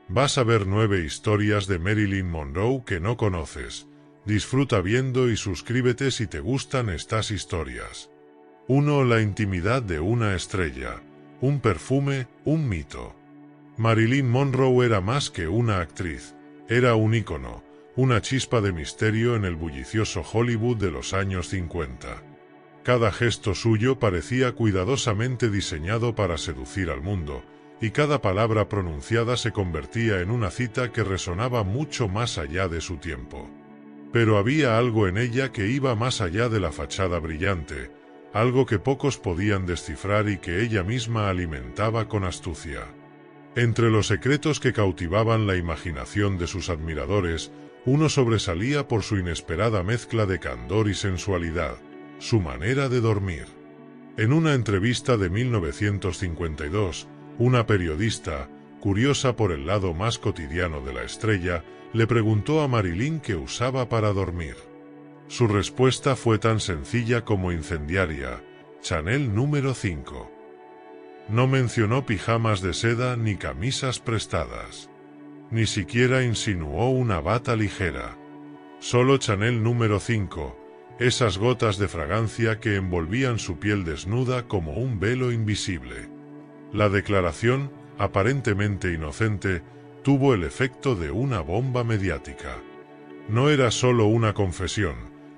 Vas a ver 9 historias de Marilyn Monroe que no conoces. Disfruta viendo y suscríbete si te gustan estas historias. 1. La intimidad de una estrella. Un perfume, un mito. Marilyn Monroe era más que una actriz. Era un ícono, una chispa de misterio en el bullicioso Hollywood de los años 50. Cada gesto suyo parecía cuidadosamente diseñado para seducir al mundo, y cada palabra pronunciada se convertía en una cita que resonaba mucho más allá de su tiempo. Pero había algo en ella que iba más allá de la fachada brillante, algo que pocos podían descifrar y que ella misma alimentaba con astucia. Entre los secretos que cautivaban la imaginación de sus admiradores, uno sobresalía por su inesperada mezcla de candor y sensualidad: su manera de dormir. En una entrevista de 1952, una periodista, curiosa por el lado más cotidiano de la estrella, le preguntó a Marilyn qué usaba para dormir. Su respuesta fue tan sencilla como incendiaria: Chanel número 5. No mencionó pijamas de seda ni camisas prestadas. Ni siquiera insinuó una bata ligera. Solo Chanel número 5, esas gotas de fragancia que envolvían su piel desnuda como un velo invisible. La declaración, aparentemente inocente, tuvo el efecto de una bomba mediática. No era solo una confesión,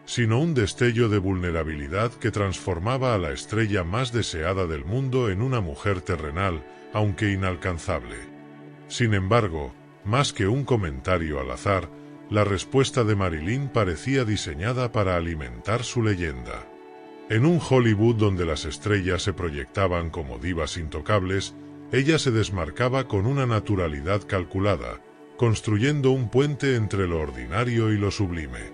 sino un destello de vulnerabilidad que transformaba a la estrella más deseada del mundo en una mujer terrenal, aunque inalcanzable. Sin embargo, más que un comentario al azar, la respuesta de Marilyn parecía diseñada para alimentar su leyenda. En un Hollywood donde las estrellas se proyectaban como divas intocables, ella se desmarcaba con una naturalidad calculada, construyendo un puente entre lo ordinario y lo sublime.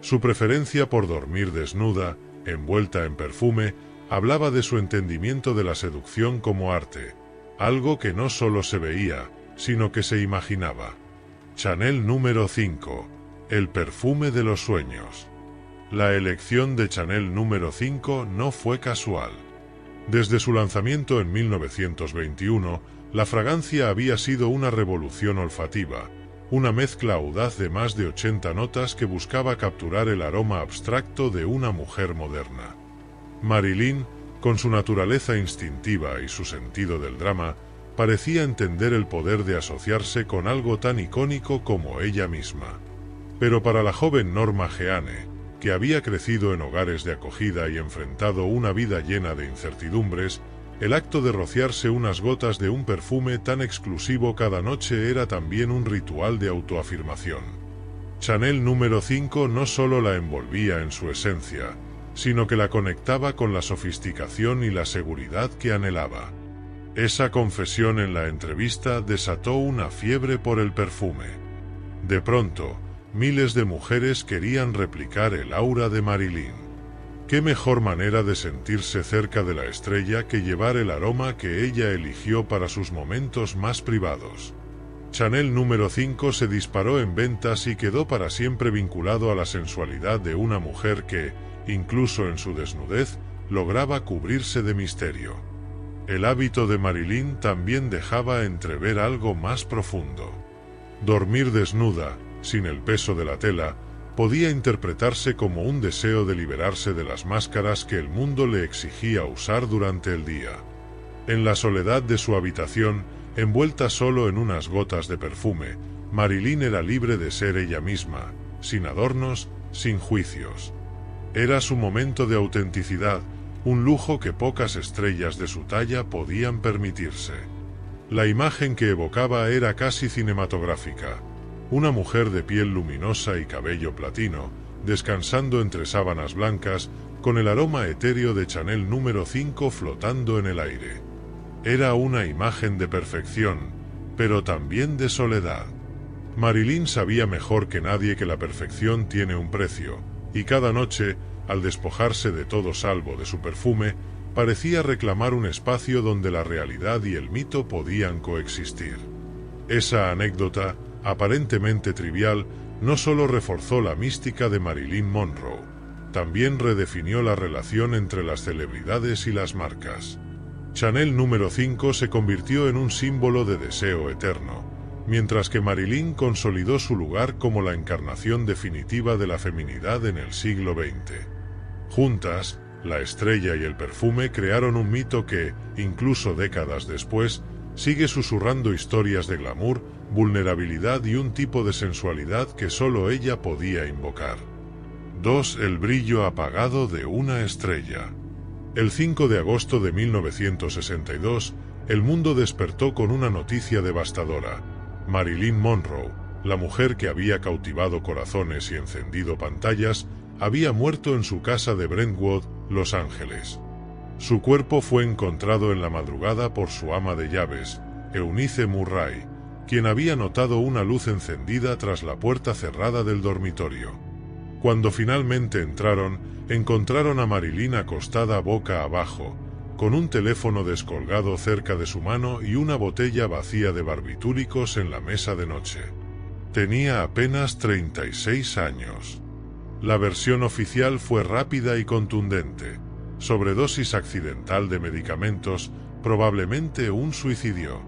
Su preferencia por dormir desnuda, envuelta en perfume, hablaba de su entendimiento de la seducción como arte, algo que no solo se veía, sino que se imaginaba. Chanel número 5, el perfume de los sueños. La elección de Chanel número 5 no fue casual. Desde su lanzamiento en 1921, la fragancia había sido una revolución olfativa, una mezcla audaz de más de 80 notas que buscaba capturar el aroma abstracto de una mujer moderna. Marilyn, con su naturaleza instintiva y su sentido del drama, parecía entender el poder de asociarse con algo tan icónico como ella misma. Pero para la joven Norma Jeane, que había crecido en hogares de acogida y enfrentado una vida llena de incertidumbres, el acto de rociarse unas gotas de un perfume tan exclusivo cada noche era también un ritual de autoafirmación. Chanel número 5 no solo la envolvía en su esencia, sino que la conectaba con la sofisticación y la seguridad que anhelaba. Esa confesión en la entrevista desató una fiebre por el perfume. De pronto, miles de mujeres querían replicar el aura de Marilyn. ¿Qué mejor manera de sentirse cerca de la estrella que llevar el aroma que ella eligió para sus momentos más privados? Chanel número 5 se disparó en ventas y quedó para siempre vinculado a la sensualidad de una mujer que, incluso en su desnudez, lograba cubrirse de misterio. El hábito de Marilyn también dejaba entrever algo más profundo. Dormir desnuda, sin el peso de la tela, podía interpretarse como un deseo de liberarse de las máscaras que el mundo le exigía usar durante el día. En la soledad de su habitación, envuelta solo en unas gotas de perfume, Marilyn era libre de ser ella misma, sin adornos, sin juicios. Era su momento de autenticidad, un lujo que pocas estrellas de su talla podían permitirse. La imagen que evocaba era casi cinematográfica. Una mujer de piel luminosa y cabello platino, descansando entre sábanas blancas, con el aroma etéreo de Chanel número 5 flotando en el aire. Era una imagen de perfección, pero también de soledad. Marilyn sabía mejor que nadie que la perfección tiene un precio, y cada noche, al despojarse de todo salvo de su perfume, parecía reclamar un espacio donde la realidad y el mito podían coexistir. Esa anécdota, aparentemente trivial, no solo reforzó la mística de Marilyn Monroe, también redefinió la relación entre las celebridades y las marcas. Chanel número 5 se convirtió en un símbolo de deseo eterno, mientras que Marilyn consolidó su lugar como la encarnación definitiva de la feminidad en el siglo XX. Juntas, la estrella y el perfume crearon un mito que, incluso décadas después, sigue susurrando historias de glamour, vulnerabilidad y un tipo de sensualidad que solo ella podía invocar. 2. El brillo apagado de una estrella. El 5 de agosto de 1962, el mundo despertó con una noticia devastadora. Marilyn Monroe, la mujer que había cautivado corazones y encendido pantallas, había muerto en su casa de Brentwood, Los Ángeles. Su cuerpo fue encontrado en la madrugada por su ama de llaves, Eunice Murray, quien había notado una luz encendida tras la puerta cerrada del dormitorio. Cuando finalmente encontraron a Marilyn acostada boca abajo, con un teléfono descolgado cerca de su mano y una botella vacía de barbitúricos en la mesa de noche. Tenía apenas 36 años. La versión oficial fue rápida y contundente: sobredosis accidental de medicamentos, probablemente un suicidio.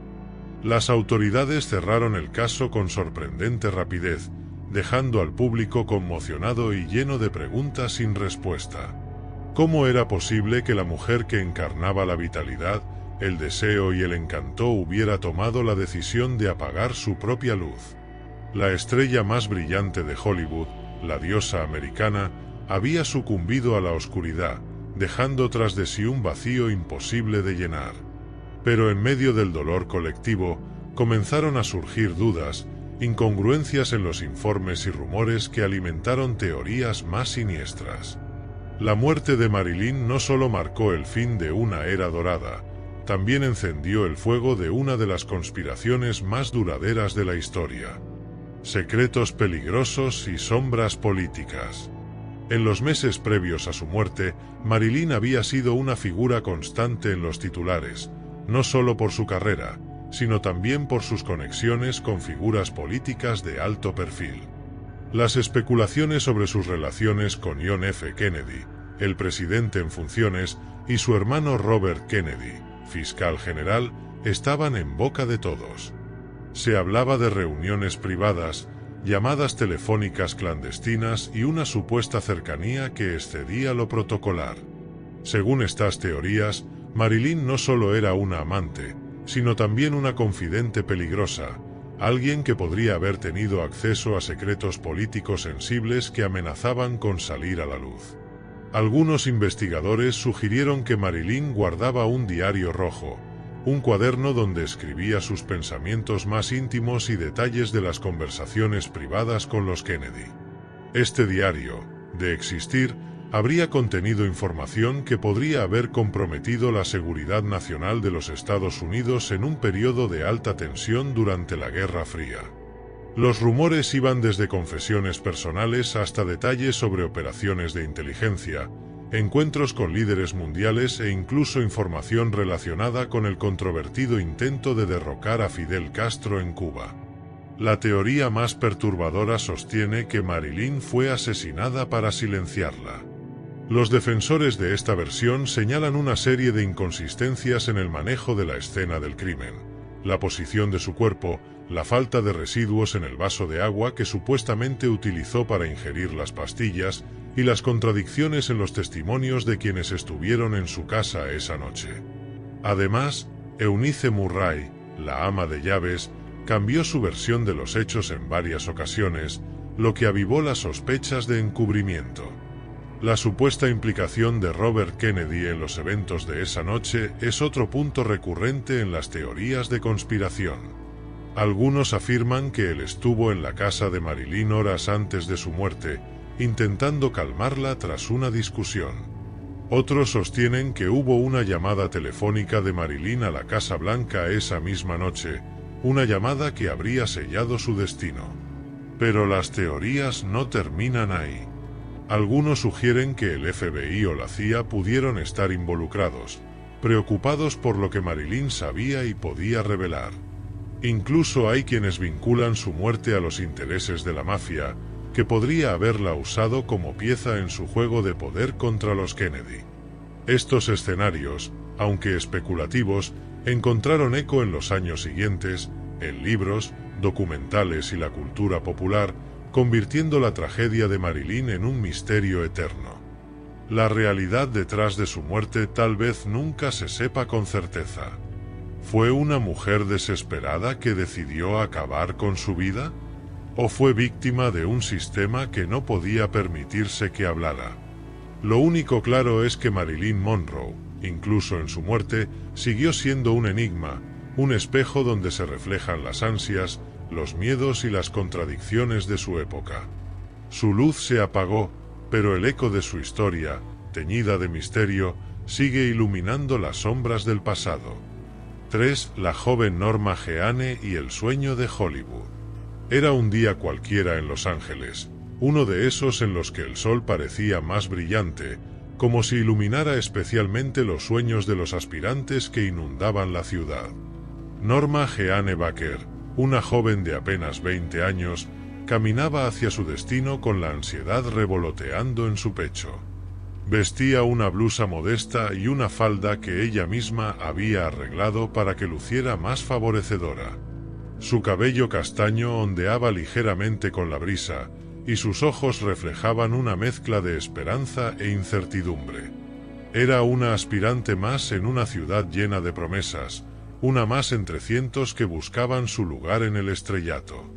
Las autoridades cerraron el caso con sorprendente rapidez, dejando al público conmocionado y lleno de preguntas sin respuesta. ¿Cómo era posible que la mujer que encarnaba la vitalidad, el deseo y el encanto hubiera tomado la decisión de apagar su propia luz? La estrella más brillante de Hollywood, la diosa americana, había sucumbido a la oscuridad, dejando tras de sí un vacío imposible de llenar. Pero en medio del dolor colectivo, comenzaron a surgir dudas, incongruencias en los informes y rumores que alimentaron teorías más siniestras. La muerte de Marilyn no solo marcó el fin de una era dorada, también encendió el fuego de una de las conspiraciones más duraderas de la historia. Secretos peligrosos y sombras políticas. En los meses previos a su muerte, Marilyn había sido una figura constante en los titulares, no solo por su carrera, sino también por sus conexiones con figuras políticas de alto perfil. Las especulaciones sobre sus relaciones con John F. Kennedy, el presidente en funciones, y su hermano Robert Kennedy, fiscal general, estaban en boca de todos. Se hablaba de reuniones privadas, llamadas telefónicas clandestinas y una supuesta cercanía que excedía lo protocolar. Según estas teorías, Marilyn no solo era una amante, sino también una confidente peligrosa, alguien que podría haber tenido acceso a secretos políticos sensibles que amenazaban con salir a la luz. Algunos investigadores sugirieron que Marilyn guardaba un diario rojo, un cuaderno donde escribía sus pensamientos más íntimos y detalles de las conversaciones privadas con los Kennedy. Este diario, de existir, habría contenido información que podría haber comprometido la seguridad nacional de los Estados Unidos en un periodo de alta tensión durante la Guerra Fría. Los rumores iban desde confesiones personales hasta detalles sobre operaciones de inteligencia, encuentros con líderes mundiales e incluso información relacionada con el controvertido intento de derrocar a Fidel Castro en Cuba. La teoría más perturbadora sostiene que Marilyn fue asesinada para silenciarla. Los defensores de esta versión señalan una serie de inconsistencias en el manejo de la escena del crimen, la posición de su cuerpo, la falta de residuos en el vaso de agua que supuestamente utilizó para ingerir las pastillas, y las contradicciones en los testimonios de quienes estuvieron en su casa esa noche. Además, Eunice Murray, la ama de llaves, cambió su versión de los hechos en varias ocasiones, lo que avivó las sospechas de encubrimiento. La supuesta implicación de Robert Kennedy en los eventos de esa noche es otro punto recurrente en las teorías de conspiración. Algunos afirman que él estuvo en la casa de Marilyn horas antes de su muerte, intentando calmarla tras una discusión. Otros sostienen que hubo una llamada telefónica de Marilyn a la Casa Blanca esa misma noche, una llamada que habría sellado su destino. Pero las teorías no terminan ahí. Algunos sugieren que el FBI o la CIA pudieron estar involucrados, preocupados por lo que Marilyn sabía y podía revelar. Incluso hay quienes vinculan su muerte a los intereses de la mafia, que podría haberla usado como pieza en su juego de poder contra los Kennedy. Estos escenarios, aunque especulativos, encontraron eco en los años siguientes, en libros, documentales y la cultura popular, convirtiendo la tragedia de Marilyn en un misterio eterno. La realidad detrás de su muerte tal vez nunca se sepa con certeza. ¿Fue una mujer desesperada que decidió acabar con su vida? ¿O fue víctima de un sistema que no podía permitirse que hablara? Lo único claro es que Marilyn Monroe, incluso en su muerte, siguió siendo un enigma, un espejo donde se reflejan las ansias, los miedos y las contradicciones de su época. Su luz se apagó, pero el eco de su historia, teñida de misterio, sigue iluminando las sombras del pasado. 3. La joven Norma Jeane y el sueño de Hollywood. Era un día cualquiera en Los Ángeles, uno de esos en los que el sol parecía más brillante, como si iluminara especialmente los sueños de los aspirantes que inundaban la ciudad. Norma Jeane Baker, una joven de apenas 20 años, caminaba hacia su destino con la ansiedad revoloteando en su pecho. Vestía una blusa modesta y una falda que ella misma había arreglado para que luciera más favorecedora. Su cabello castaño ondeaba ligeramente con la brisa, y sus ojos reflejaban una mezcla de esperanza e incertidumbre. Era una aspirante más en una ciudad llena de promesas, una más entre cientos que buscaban su lugar en el estrellato.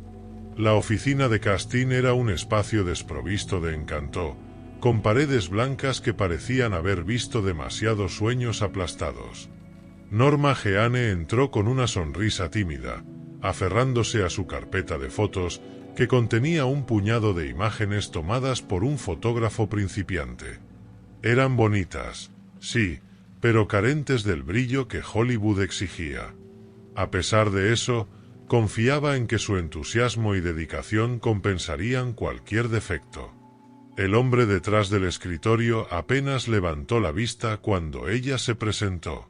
La oficina de casting era un espacio desprovisto de encanto, con paredes blancas que parecían haber visto demasiados sueños aplastados. Norma Jeane entró con una sonrisa tímida, aferrándose a su carpeta de fotos, que contenía un puñado de imágenes tomadas por un fotógrafo principiante. Eran bonitas, sí, pero carentes del brillo que Hollywood exigía. A pesar de eso, confiaba en que su entusiasmo y dedicación compensarían cualquier defecto. El hombre detrás del escritorio apenas levantó la vista cuando ella se presentó.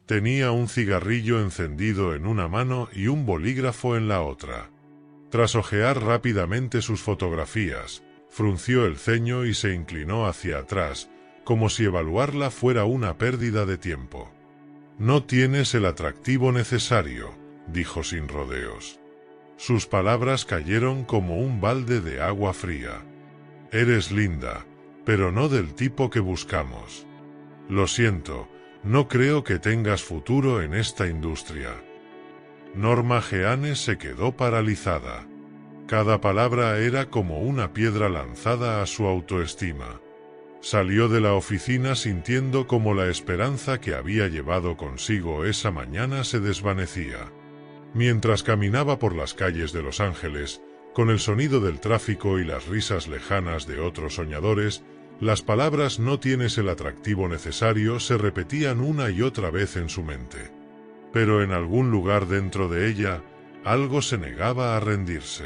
Tenía un cigarrillo encendido en una mano y un bolígrafo en la otra. Tras hojear rápidamente sus fotografías, frunció el ceño y se inclinó hacia atrás, como si evaluarla fuera una pérdida de tiempo. «No tienes el atractivo necesario», dijo sin rodeos. Sus palabras cayeron como un balde de agua fría. «Eres linda, pero no del tipo que buscamos. Lo siento, no creo que tengas futuro en esta industria». Norma Jeane se quedó paralizada. Cada palabra era como una piedra lanzada a su autoestima. Salió de la oficina sintiendo como la esperanza que había llevado consigo esa mañana se desvanecía. Mientras caminaba por las calles de Los Ángeles, con el sonido del tráfico y las risas lejanas de otros soñadores, las palabras «no tienes el atractivo necesario» se repetían una y otra vez en su mente. Pero en algún lugar dentro de ella, algo se negaba a rendirse.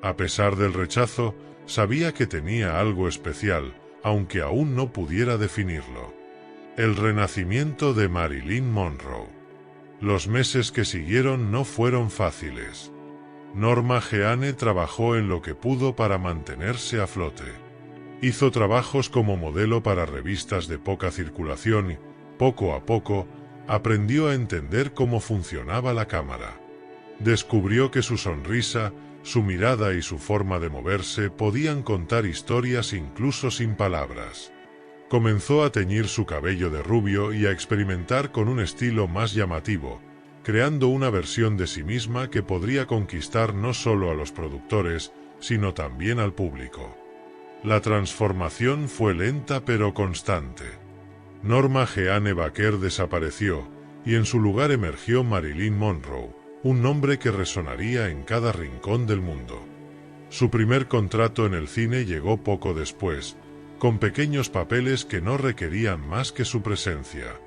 A pesar del rechazo, sabía que tenía algo especial, aunque aún no pudiera definirlo. El renacimiento de Marilyn Monroe. Los meses que siguieron no fueron fáciles. Norma Jeane trabajó en lo que pudo para mantenerse a flote. Hizo trabajos como modelo para revistas de poca circulación y, poco a poco, aprendió a entender cómo funcionaba la cámara. Descubrió que su sonrisa, su mirada y su forma de moverse podían contar historias incluso sin palabras. Comenzó a teñir su cabello de rubio y a experimentar con un estilo más llamativo, creando una versión de sí misma que podría conquistar no solo a los productores, sino también al público. La transformación fue lenta pero constante. Norma Jeane Baker desapareció, y en su lugar emergió Marilyn Monroe, un nombre que resonaría en cada rincón del mundo. Su primer contrato en el cine llegó poco después, con pequeños papeles que no requerían más que su presencia.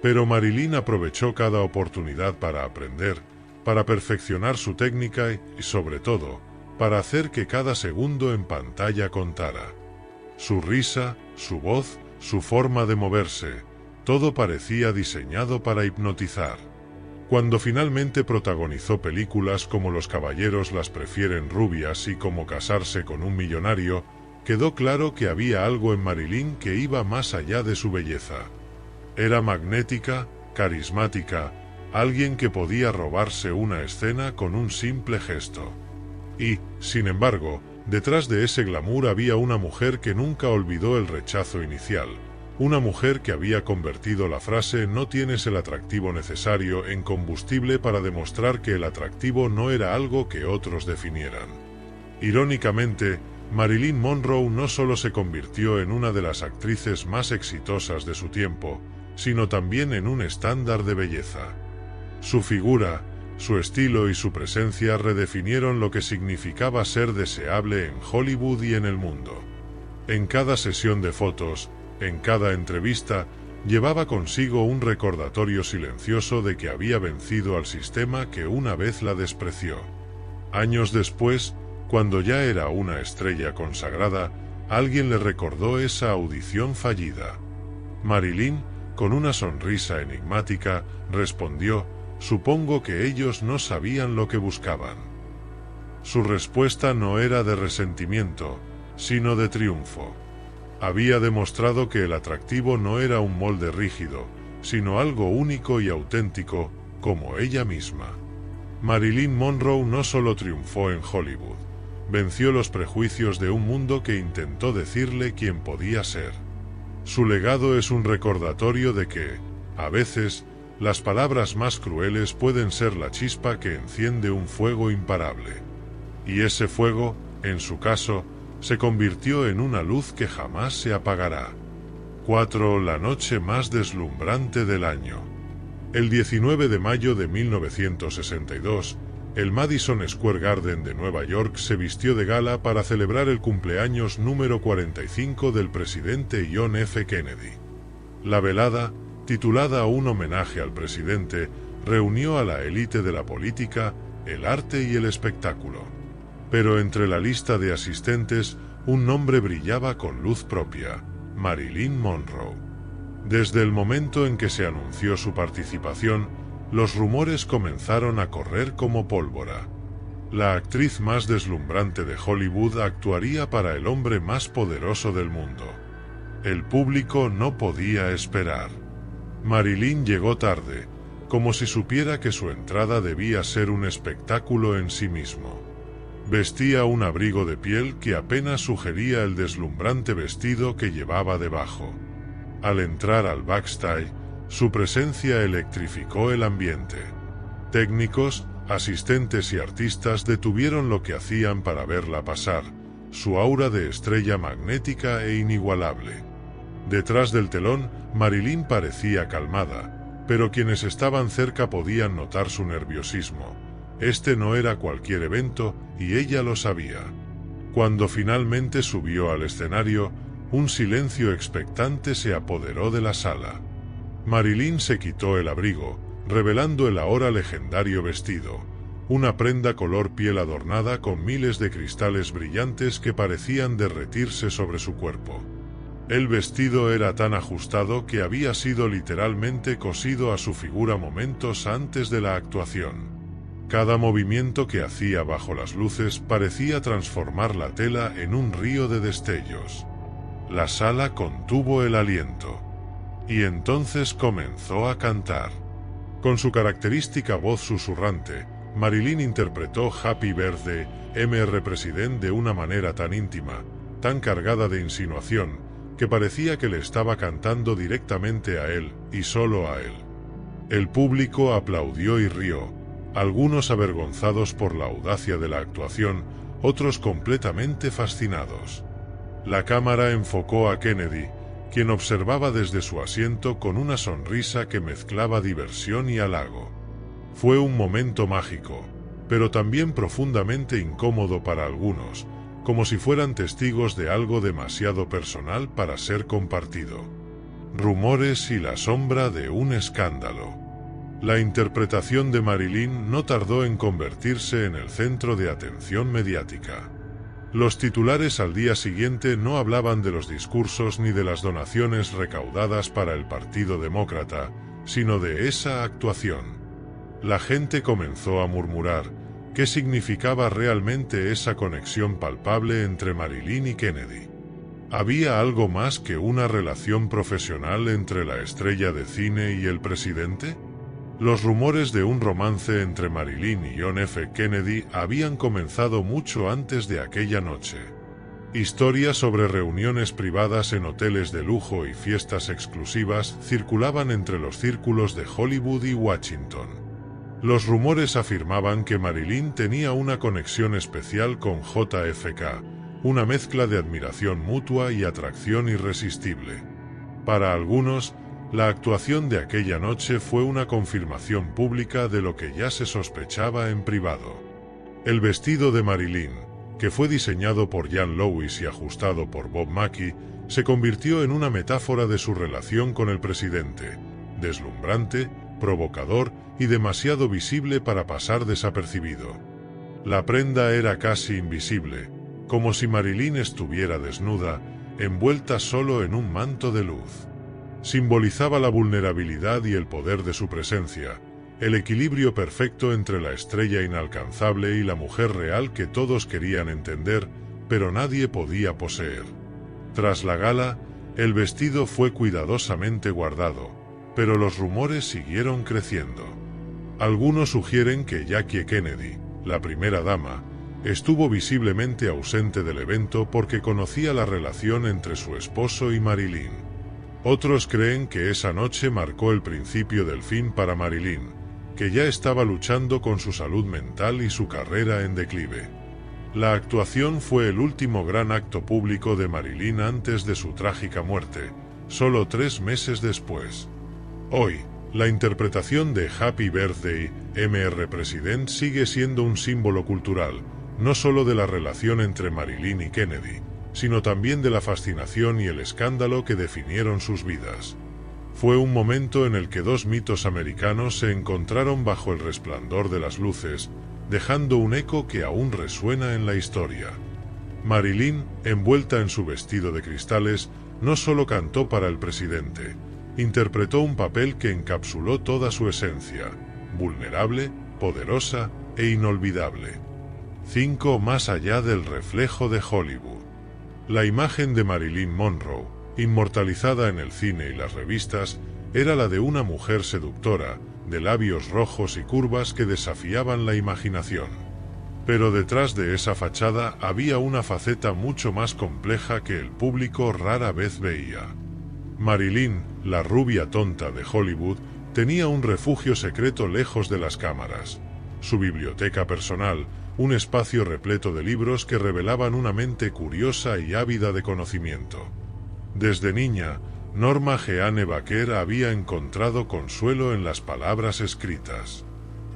Pero Marilyn aprovechó cada oportunidad para aprender, para perfeccionar su técnica y, sobre todo, para hacer que cada segundo en pantalla contara. Su risa, su voz, su forma de moverse, todo parecía diseñado para hipnotizar. Cuando finalmente protagonizó películas como Los caballeros las prefieren rubias y Cómo casarse con un millonario, quedó claro que había algo en Marilyn que iba más allá de su belleza. Era magnética, carismática, alguien que podía robarse una escena con un simple gesto. Y, sin embargo, detrás de ese glamour había una mujer que nunca olvidó el rechazo inicial, una mujer que había convertido la frase "no tienes el atractivo necesario" en combustible para demostrar que el atractivo no era algo que otros definieran. Irónicamente, Marilyn Monroe no solo se convirtió en una de las actrices más exitosas de su tiempo, sino también en un estándar de belleza. Su figura, su estilo y su presencia redefinieron lo que significaba ser deseable en Hollywood y en el mundo. En cada sesión de fotos, en cada entrevista, llevaba consigo un recordatorio silencioso de que había vencido al sistema que una vez la despreció. Años después, cuando ya era una estrella consagrada, alguien le recordó esa audición fallida. Marilyn, con una sonrisa enigmática, respondió: «Supongo que ellos no sabían lo que buscaban». Su respuesta no era de resentimiento, sino de triunfo. Había demostrado que el atractivo no era un molde rígido, sino algo único y auténtico, como ella misma. Marilyn Monroe no solo triunfó en Hollywood, venció los prejuicios de un mundo que intentó decirle quién podía ser. Su legado es un recordatorio de que, a veces, las palabras más crueles pueden ser la chispa que enciende un fuego imparable. Y ese fuego, en su caso, se convirtió en una luz que jamás se apagará. 4. La noche más deslumbrante del año. El 19 de mayo de 1962, el Madison Square Garden de Nueva York se vistió de gala para celebrar el cumpleaños número 45 del presidente John F. Kennedy. La velada, titulada Un homenaje al presidente, reunió a la élite de la política, el arte y el espectáculo. Pero entre la lista de asistentes, un nombre brillaba con luz propia: Marilyn Monroe. Desde el momento en que se anunció su participación, los rumores comenzaron a correr como pólvora. La actriz más deslumbrante de Hollywood actuaría para el hombre más poderoso del mundo. El público no podía esperar. Marilyn llegó tarde, como si supiera que su entrada debía ser un espectáculo en sí mismo. Vestía un abrigo de piel que apenas sugería el deslumbrante vestido que llevaba debajo. Al entrar al backstage, su presencia electrificó el ambiente. Técnicos, asistentes y artistas detuvieron lo que hacían para verla pasar, su aura de estrella magnética e inigualable. Detrás del telón, Marilyn parecía calmada, pero quienes estaban cerca podían notar su nerviosismo. Este no era cualquier evento, y ella lo sabía. Cuando finalmente subió al escenario, un silencio expectante se apoderó de la sala. Marilyn se quitó el abrigo, revelando el ahora legendario vestido, una prenda color piel adornada con miles de cristales brillantes que parecían derretirse sobre su cuerpo. El vestido era tan ajustado que había sido literalmente cosido a su figura momentos antes de la actuación. Cada movimiento que hacía bajo las luces parecía transformar la tela en un río de destellos. La sala contuvo el aliento. Y entonces comenzó a cantar. Con su característica voz susurrante, Marilyn interpretó Happy Birthday, Mr. President de una manera tan íntima, tan cargada de insinuación, que parecía que le estaba cantando directamente a él, y solo a él. El público aplaudió y rió, algunos avergonzados por la audacia de la actuación, otros completamente fascinados. La cámara enfocó a Kennedy, quien observaba desde su asiento con una sonrisa que mezclaba diversión y halago. Fue un momento mágico, pero también profundamente incómodo para algunos, como si fueran testigos de algo demasiado personal para ser compartido. Rumores y la sombra de un escándalo. La interpretación de Marilyn no tardó en convertirse en el centro de atención mediática. Los titulares al día siguiente no hablaban de los discursos ni de las donaciones recaudadas para el Partido Demócrata, sino de esa actuación. La gente comenzó a murmurar qué significaba realmente esa conexión palpable entre Marilyn y Kennedy. ¿Había algo más que una relación profesional entre la estrella de cine y el presidente? Los rumores de un romance entre Marilyn y John F. Kennedy habían comenzado mucho antes de aquella noche. Historias sobre reuniones privadas en hoteles de lujo y fiestas exclusivas circulaban entre los círculos de Hollywood y Washington. Los rumores afirmaban que Marilyn tenía una conexión especial con JFK, una mezcla de admiración mutua y atracción irresistible. Para algunos, la actuación de aquella noche fue una confirmación pública de lo que ya se sospechaba en privado. El vestido de Marilyn, que fue diseñado por Jan Lewis y ajustado por Bob Mackie, se convirtió en una metáfora de su relación con el presidente, deslumbrante, provocador y demasiado visible para pasar desapercibido. La prenda era casi invisible, como si Marilyn estuviera desnuda, envuelta solo en un manto de luz. Simbolizaba la vulnerabilidad y el poder de su presencia, el equilibrio perfecto entre la estrella inalcanzable y la mujer real que todos querían entender, pero nadie podía poseer. Tras la gala, el vestido fue cuidadosamente guardado, pero los rumores siguieron creciendo. Algunos sugieren que Jackie Kennedy, la primera dama, estuvo visiblemente ausente del evento porque conocía la relación entre su esposo y Marilyn. Otros creen que esa noche marcó el principio del fin para Marilyn, que ya estaba luchando con su salud mental y su carrera en declive. La actuación fue el último gran acto público de Marilyn antes de su trágica muerte, solo 3 meses después. Hoy, la interpretación de Happy Birthday, Mr. President sigue siendo un símbolo cultural, no solo de la relación entre Marilyn y Kennedy, sino también de la fascinación y el escándalo que definieron sus vidas. Fue un momento en el que dos mitos americanos se encontraron bajo el resplandor de las luces, dejando un eco que aún resuena en la historia. Marilyn, envuelta en su vestido de cristales, no solo cantó para el presidente, interpretó un papel que encapsuló toda su esencia, vulnerable, poderosa e inolvidable. 5. Más allá del reflejo de Hollywood. La imagen de Marilyn Monroe, inmortalizada en el cine y las revistas, era la de una mujer seductora, de labios rojos y curvas que desafiaban la imaginación. Pero detrás de esa fachada había una faceta mucho más compleja que el público rara vez veía. Marilyn, la rubia tonta de Hollywood, tenía un refugio secreto lejos de las cámaras. Su biblioteca personal, un espacio repleto de libros que revelaban una mente curiosa y ávida de conocimiento. Desde niña, Norma Jeanne Baker había encontrado consuelo en las palabras escritas.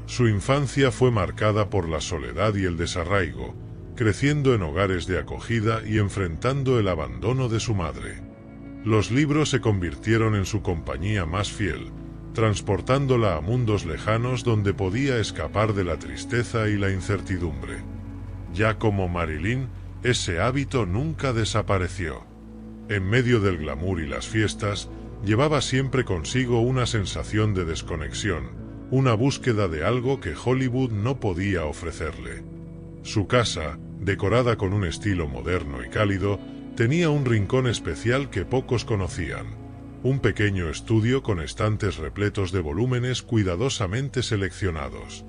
Su infancia fue marcada por la soledad y el desarraigo, creciendo en hogares de acogida y enfrentando el abandono de su madre. Los libros se convirtieron en su compañía más fiel, transportándola a mundos lejanos donde podía escapar de la tristeza y la incertidumbre. Ya como Marilyn, ese hábito nunca desapareció. En medio del glamour y las fiestas, llevaba siempre consigo una sensación de desconexión, una búsqueda de algo que Hollywood no podía ofrecerle. Su casa, decorada con un estilo moderno y cálido, tenía un rincón especial que pocos conocían. Un pequeño estudio con estantes repletos de volúmenes cuidadosamente seleccionados.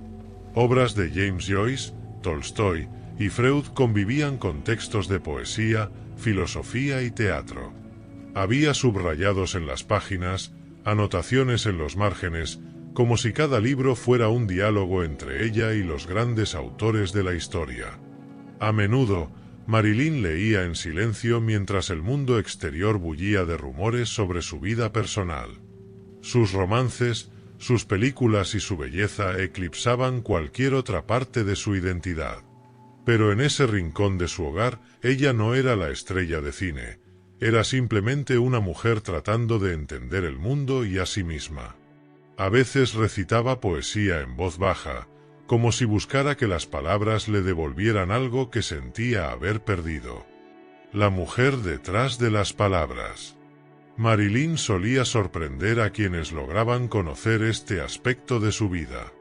Obras de James Joyce, Tolstoy y Freud convivían con textos de poesía, filosofía y teatro. Había subrayados en las páginas, anotaciones en los márgenes, como si cada libro fuera un diálogo entre ella y los grandes autores de la historia. A menudo, Marilyn leía en silencio mientras el mundo exterior bullía de rumores sobre su vida personal. Sus romances, sus películas y su belleza eclipsaban cualquier otra parte de su identidad. Pero en ese rincón de su hogar, ella no era la estrella de cine, era simplemente una mujer tratando de entender el mundo y a sí misma. A veces recitaba poesía en voz baja, como si buscara que las palabras le devolvieran algo que sentía haber perdido. La mujer detrás de las palabras. Marilyn solía sorprender a quienes lograban conocer este aspecto de su vida.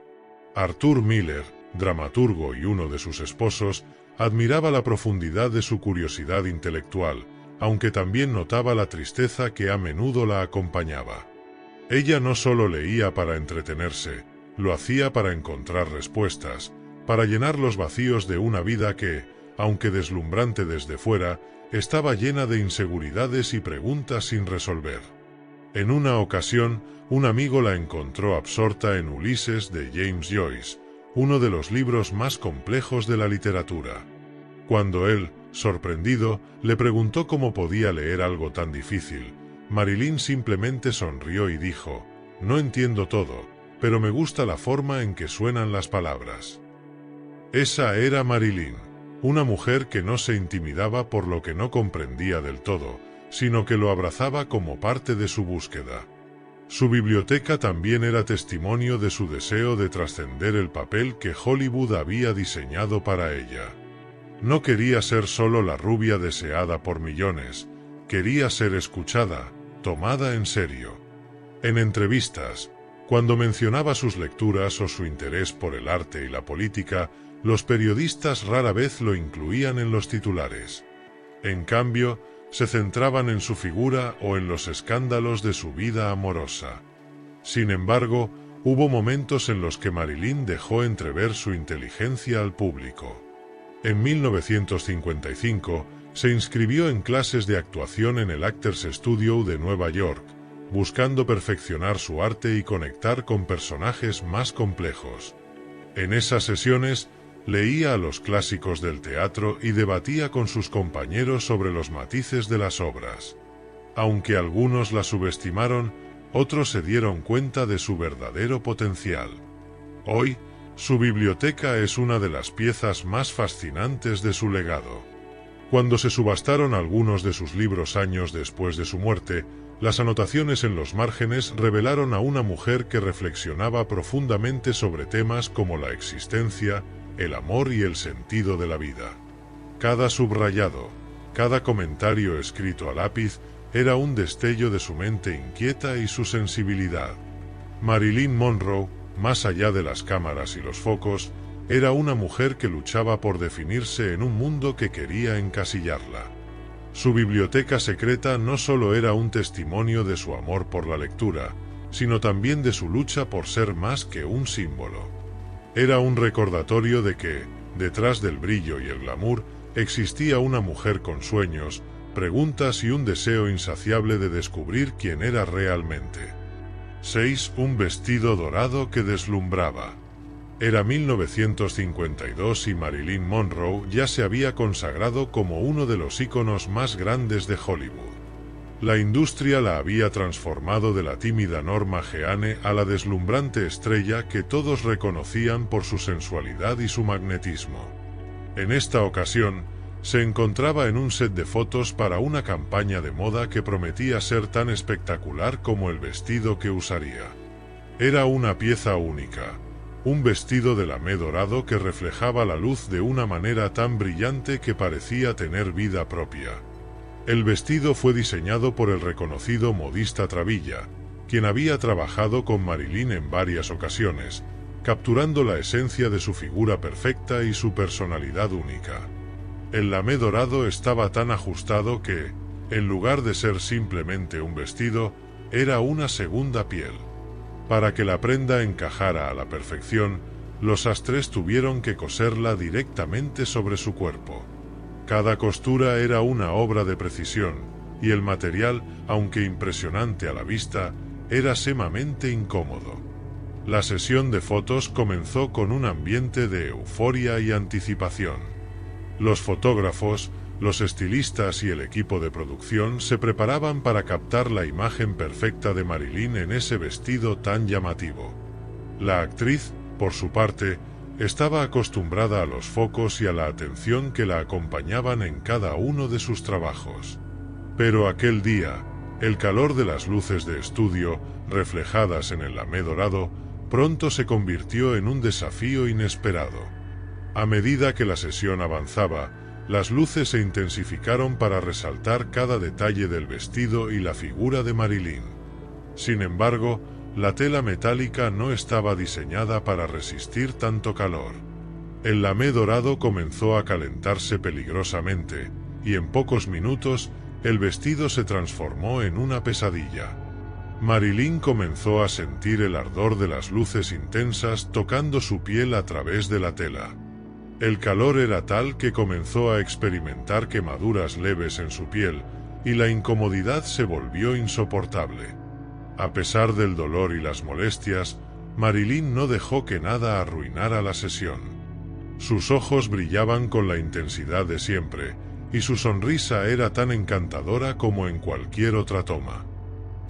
Arthur Miller, dramaturgo y uno de sus esposos, admiraba la profundidad de su curiosidad intelectual, aunque también notaba la tristeza que a menudo la acompañaba. Ella no solo leía para entretenerse, lo hacía para encontrar respuestas, para llenar los vacíos de una vida que, aunque deslumbrante desde fuera, estaba llena de inseguridades y preguntas sin resolver. En una ocasión, un amigo la encontró absorta en Ulises de James Joyce, uno de los libros más complejos de la literatura. Cuando él, sorprendido, le preguntó cómo podía leer algo tan difícil, Marilyn simplemente sonrió y dijo: «No entiendo todo, pero me gusta la forma en que suenan las palabras». Esa era Marilyn, una mujer que no se intimidaba por lo que no comprendía del todo, sino que lo abrazaba como parte de su búsqueda. Su biblioteca también era testimonio de su deseo de trascender el papel que Hollywood había diseñado para ella. No quería ser solo la rubia deseada por millones, quería ser escuchada, tomada en serio. En entrevistas, cuando mencionaba sus lecturas o su interés por el arte y la política, los periodistas rara vez lo incluían en los titulares. En cambio, se centraban en su figura o en los escándalos de su vida amorosa. Sin embargo, hubo momentos en los que Marilyn dejó entrever su inteligencia al público. En 1955, se inscribió en clases de actuación en el Actors Studio de Nueva York, buscando perfeccionar su arte y conectar con personajes más complejos. En esas sesiones, leía a los clásicos del teatro y debatía con sus compañeros sobre los matices de las obras. Aunque algunos la subestimaron, otros se dieron cuenta de su verdadero potencial. Hoy, su biblioteca es una de las piezas más fascinantes de su legado. Cuando se subastaron algunos de sus libros años después de su muerte, las anotaciones en los márgenes revelaron a una mujer que reflexionaba profundamente sobre temas como la existencia, el amor y el sentido de la vida. Cada subrayado, cada comentario escrito a lápiz, era un destello de su mente inquieta y su sensibilidad. Marilyn Monroe, más allá de las cámaras y los focos, era una mujer que luchaba por definirse en un mundo que quería encasillarla. Su biblioteca secreta no solo era un testimonio de su amor por la lectura, sino también de su lucha por ser más que un símbolo. Era un recordatorio de que, detrás del brillo y el glamour, existía una mujer con sueños, preguntas y un deseo insaciable de descubrir quién era realmente. 6. Un vestido dorado que deslumbraba. Era 1952 y Marilyn Monroe ya se había consagrado como uno de los íconos más grandes de Hollywood. La industria la había transformado de la tímida Norma Jeane a la deslumbrante estrella que todos reconocían por su sensualidad y su magnetismo. En esta ocasión, se encontraba en un set de fotos para una campaña de moda que prometía ser tan espectacular como el vestido que usaría. Era una pieza única, un vestido de lamé dorado que reflejaba la luz de una manera tan brillante que parecía tener vida propia. El vestido fue diseñado por el reconocido modista Travilla, quien había trabajado con Marilyn en varias ocasiones, capturando la esencia de su figura perfecta y su personalidad única. El lamé dorado estaba tan ajustado que, en lugar de ser simplemente un vestido, era una segunda piel. Para que la prenda encajara a la perfección, los sastres tuvieron que coserla directamente sobre su cuerpo. Cada costura era una obra de precisión, y el material, aunque impresionante a la vista, era sumamente incómodo. La sesión de fotos comenzó con un ambiente de euforia y anticipación. Los fotógrafos, los estilistas y el equipo de producción se preparaban para captar la imagen perfecta de Marilyn en ese vestido tan llamativo. La actriz, por su parte, estaba acostumbrada a los focos y a la atención que la acompañaban en cada uno de sus trabajos. Pero aquel día, el calor de las luces de estudio, reflejadas en el lamé dorado, pronto se convirtió en un desafío inesperado. A medida que la sesión avanzaba, las luces se intensificaron para resaltar cada detalle del vestido y la figura de Marilyn. Sin embargo, la tela metálica no estaba diseñada para resistir tanto calor. El lamé dorado comenzó a calentarse peligrosamente, y en pocos minutos, el vestido se transformó en una pesadilla. Marilyn comenzó a sentir el ardor de las luces intensas tocando su piel a través de la tela. El calor era tal que comenzó a experimentar quemaduras leves en su piel, y la incomodidad se volvió insoportable. A pesar del dolor y las molestias, Marilyn no dejó que nada arruinara la sesión. Sus ojos brillaban con la intensidad de siempre, y su sonrisa era tan encantadora como en cualquier otra toma.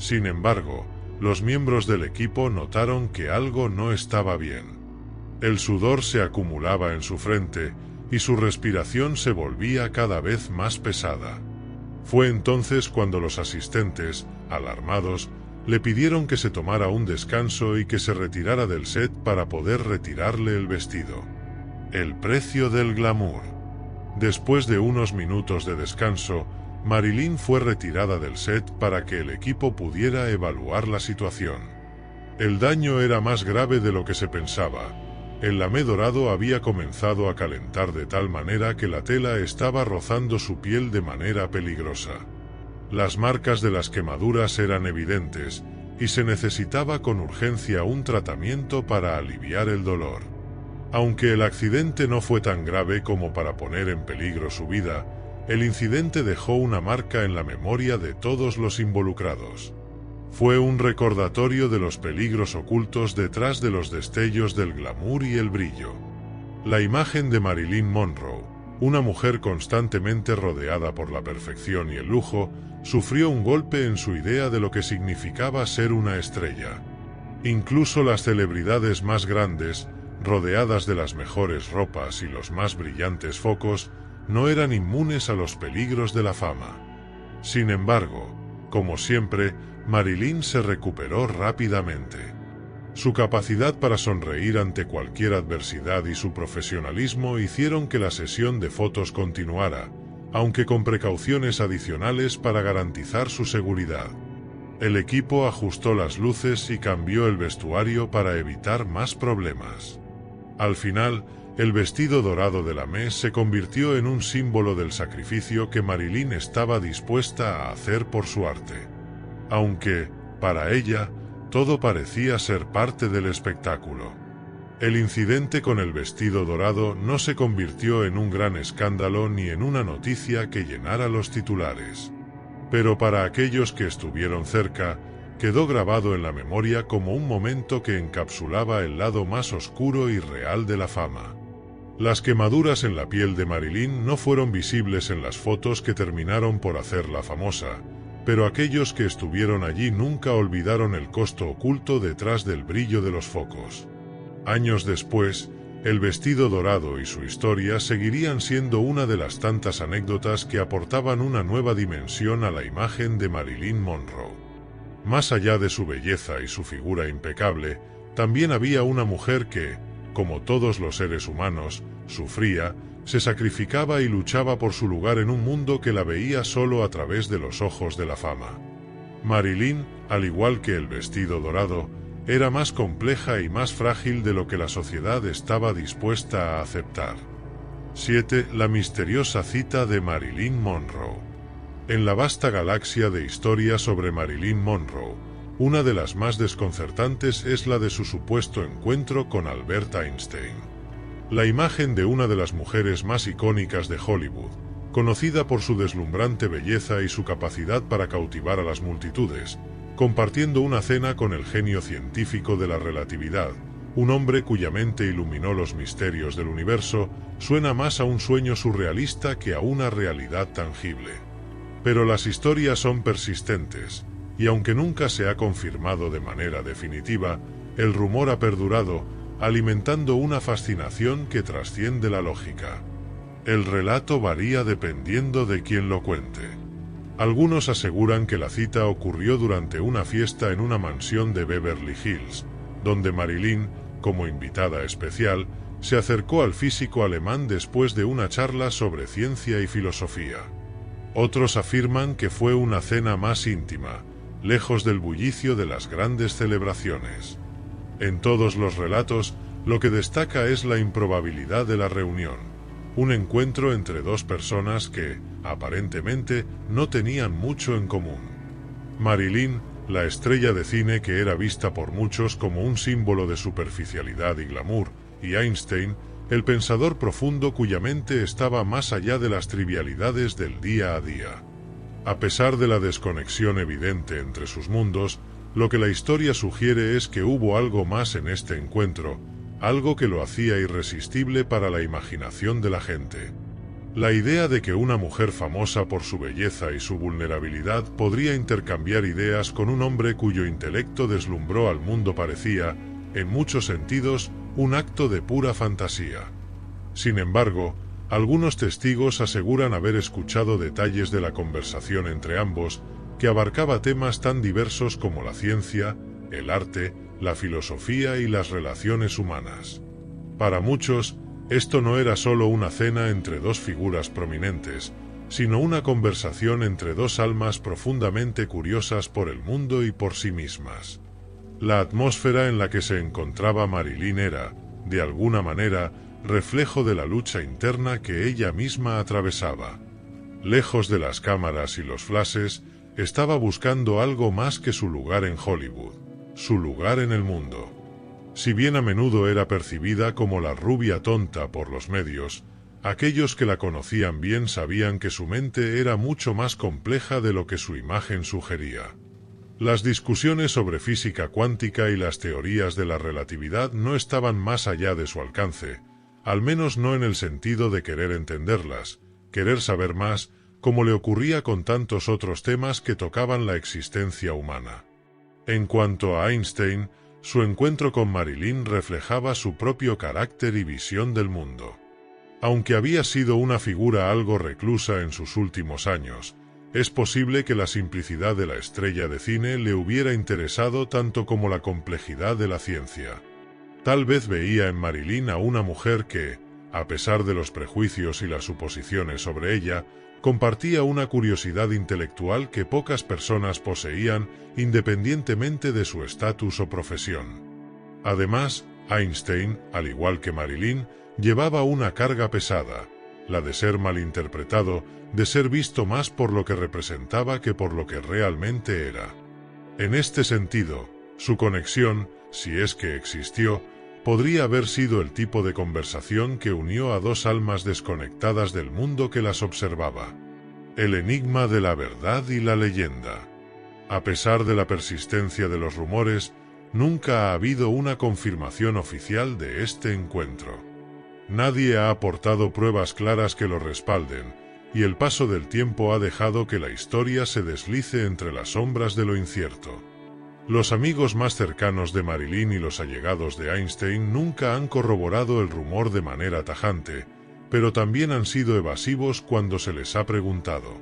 Sin embargo, los miembros del equipo notaron que algo no estaba bien. El sudor se acumulaba en su frente, y su respiración se volvía cada vez más pesada. Fue entonces cuando los asistentes, alarmados, le pidieron que se tomara un descanso y que se retirara del set para poder retirarle el vestido. El precio del glamour. Después de unos minutos de descanso, Marilyn fue retirada del set para que el equipo pudiera evaluar la situación. El daño era más grave de lo que se pensaba. El lamé dorado había comenzado a calentar de tal manera que la tela estaba rozando su piel de manera peligrosa. Las marcas de las quemaduras eran evidentes, y se necesitaba con urgencia un tratamiento para aliviar el dolor. Aunque el accidente no fue tan grave como para poner en peligro su vida, el incidente dejó una marca en la memoria de todos los involucrados. Fue un recordatorio de los peligros ocultos detrás de los destellos del glamour y el brillo. La imagen de Marilyn Monroe, una mujer constantemente rodeada por la perfección y el lujo, sufrió un golpe en su idea de lo que significaba ser una estrella. Incluso las celebridades más grandes, rodeadas de las mejores ropas y los más brillantes focos, no eran inmunes a los peligros de la fama. Sin embargo, como siempre, Marilyn se recuperó rápidamente. Su capacidad para sonreír ante cualquier adversidad y su profesionalismo hicieron que la sesión de fotos continuara, aunque con precauciones adicionales para garantizar su seguridad. El equipo ajustó las luces y cambió el vestuario para evitar más problemas. Al final, el vestido dorado de la Lamé se convirtió en un símbolo del sacrificio que Marilyn estaba dispuesta a hacer por su arte. Aunque, para ella, todo parecía ser parte del espectáculo. El incidente con el vestido dorado no se convirtió en un gran escándalo ni en una noticia que llenara los titulares. Pero para aquellos que estuvieron cerca, quedó grabado en la memoria como un momento que encapsulaba el lado más oscuro y real de la fama. Las quemaduras en la piel de Marilyn no fueron visibles en las fotos que terminaron por hacerla famosa, pero aquellos que estuvieron allí nunca olvidaron el costo oculto detrás del brillo de los focos. Años después, el vestido dorado y su historia seguirían siendo una de las tantas anécdotas que aportaban una nueva dimensión a la imagen de Marilyn Monroe. Más allá de su belleza y su figura impecable, también había una mujer que, como todos los seres humanos, sufría, se sacrificaba y luchaba por su lugar en un mundo que la veía solo a través de los ojos de la fama. Marilyn, al igual que el vestido dorado, era más compleja y más frágil de lo que la sociedad estaba dispuesta a aceptar. 7. La misteriosa cita de Marilyn Monroe. En la vasta galaxia de historias sobre Marilyn Monroe, una de las más desconcertantes es la de su supuesto encuentro con Albert Einstein. La imagen de una de las mujeres más icónicas de Hollywood, conocida por su deslumbrante belleza y su capacidad para cautivar a las multitudes, compartiendo una cena con el genio científico de la relatividad, un hombre cuya mente iluminó los misterios del universo, suena más a un sueño surrealista que a una realidad tangible. Pero las historias son persistentes, y aunque nunca se ha confirmado de manera definitiva, el rumor ha perdurado, alimentando una fascinación que trasciende la lógica. El relato varía dependiendo de quién lo cuente. Algunos aseguran que la cita ocurrió durante una fiesta en una mansión de Beverly Hills, donde Marilyn, como invitada especial, se acercó al físico alemán después de una charla sobre ciencia y filosofía. Otros afirman que fue una cena más íntima, lejos del bullicio de las grandes celebraciones. En todos los relatos, lo que destaca es la improbabilidad de la reunión, un encuentro entre dos personas que, aparentemente, no tenían mucho en común. Marilyn, La estrella de cine que era vista por muchos como un símbolo de superficialidad y glamour, y Einstein, el pensador profundo cuya mente estaba más allá de las trivialidades del día a día. A pesar de la desconexión evidente entre sus mundos, lo que la historia sugiere es que hubo algo más en este encuentro, algo que lo hacía irresistible para la imaginación de la gente. La idea de que una mujer famosa por su belleza y su vulnerabilidad podría intercambiar ideas con un hombre cuyo intelecto deslumbró al mundo parecía, en muchos sentidos, un acto de pura fantasía. Sin embargo, algunos testigos aseguran haber escuchado detalles de la conversación entre ambos, que abarcaba temas tan diversos como la ciencia, el arte, la filosofía y las relaciones humanas. Para muchos, esto no era solo una cena entre dos figuras prominentes, sino una conversación entre dos almas profundamente curiosas por el mundo y por sí mismas. La atmósfera en la que se encontraba Marilyn era, de alguna manera, reflejo de la lucha interna que ella misma atravesaba. Lejos de las cámaras y los flashes, estaba buscando algo más que su lugar en Hollywood, su lugar en el mundo. Si bien a menudo era percibida como la rubia tonta por los medios, aquellos que la conocían bien sabían que su mente era mucho más compleja de lo que su imagen sugería. Las discusiones sobre física cuántica y las teorías de la relatividad no estaban más allá de su alcance, al menos no en el sentido de querer entenderlas, querer saber más, como le ocurría con tantos otros temas que tocaban la existencia humana. En cuanto a Einstein, su encuentro con Marilyn reflejaba su propio carácter y visión del mundo. Aunque había sido una figura algo reclusa en sus últimos años, es posible que la simplicidad de la estrella de cine le hubiera interesado tanto como la complejidad de la ciencia. Tal vez veía en Marilyn a una mujer que, a pesar de los prejuicios y las suposiciones sobre ella, compartía una curiosidad intelectual que pocas personas poseían independientemente de su estatus o profesión. Además, Einstein, al igual que Marilyn, llevaba una carga pesada, la de ser malinterpretado, de ser visto más por lo que representaba que por lo que realmente era. En este sentido, su conexión, si es que existió, podría haber sido el tipo de conversación que unió a dos almas desconectadas del mundo que las observaba. El enigma de la verdad y la leyenda. A pesar de la persistencia de los rumores, nunca ha habido una confirmación oficial de este encuentro. Nadie ha aportado pruebas claras que lo respalden, y el paso del tiempo ha dejado que la historia se deslice entre las sombras de lo incierto. Los amigos más cercanos de Marilyn y los allegados de Einstein nunca han corroborado el rumor de manera tajante, pero también han sido evasivos cuando se les ha preguntado.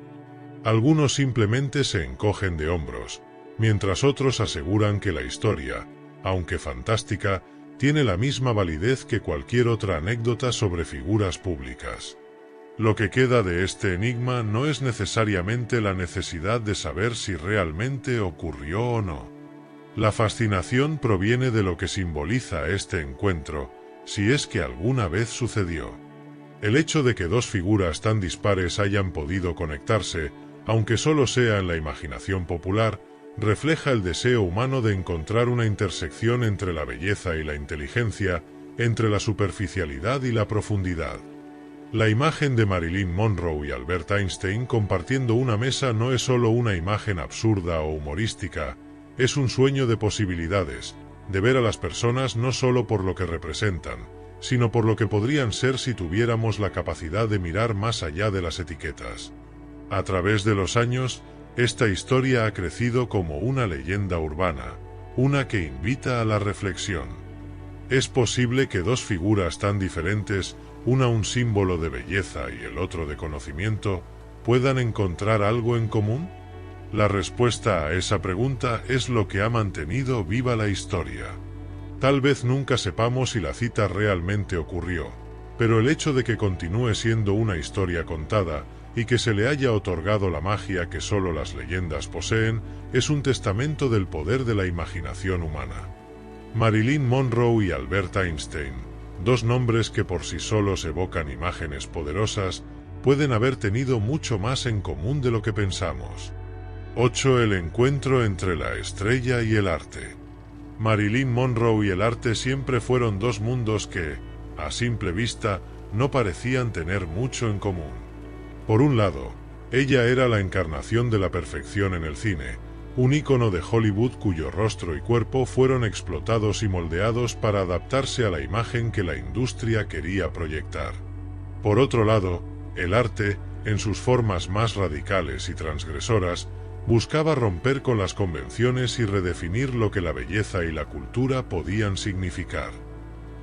Algunos simplemente se encogen de hombros, mientras otros aseguran que la historia, aunque fantástica, tiene la misma validez que cualquier otra anécdota sobre figuras públicas. Lo que queda de este enigma no es necesariamente la necesidad de saber si realmente ocurrió o no. La fascinación proviene de lo que simboliza este encuentro, si es que alguna vez sucedió. El hecho de que dos figuras tan dispares hayan podido conectarse, aunque solo sea en la imaginación popular, refleja el deseo humano de encontrar una intersección entre la belleza y la inteligencia, entre la superficialidad y la profundidad. La imagen de Marilyn Monroe y Albert Einstein compartiendo una mesa no es solo una imagen absurda o humorística, es un sueño de posibilidades, de ver a las personas no solo por lo que representan, sino por lo que podrían ser si tuviéramos la capacidad de mirar más allá de las etiquetas. A través de los años, esta historia ha crecido como una leyenda urbana, una que invita a la reflexión. ¿Es posible que dos figuras tan diferentes, una un símbolo de belleza y el otro de conocimiento, puedan encontrar algo en común? La respuesta a esa pregunta es lo que ha mantenido viva la historia. Tal vez nunca sepamos si la cita realmente ocurrió, pero el hecho de que continúe siendo una historia contada y que se le haya otorgado la magia que solo las leyendas poseen, es un testamento del poder de la imaginación humana. Marilyn Monroe y Albert Einstein, dos nombres que por sí solos evocan imágenes poderosas, pueden haber tenido mucho más en común de lo que pensamos. 8. El encuentro entre la estrella y el arte. Marilyn Monroe y el arte siempre fueron dos mundos que, a simple vista, no parecían tener mucho en común. Por un lado, ella era la encarnación de la perfección en el cine, un ícono de Hollywood cuyo rostro y cuerpo fueron explotados y moldeados para adaptarse a la imagen que la industria quería proyectar. Por otro lado, el arte, en sus formas más radicales y transgresoras, buscaba romper con las convenciones y redefinir lo que la belleza y la cultura podían significar.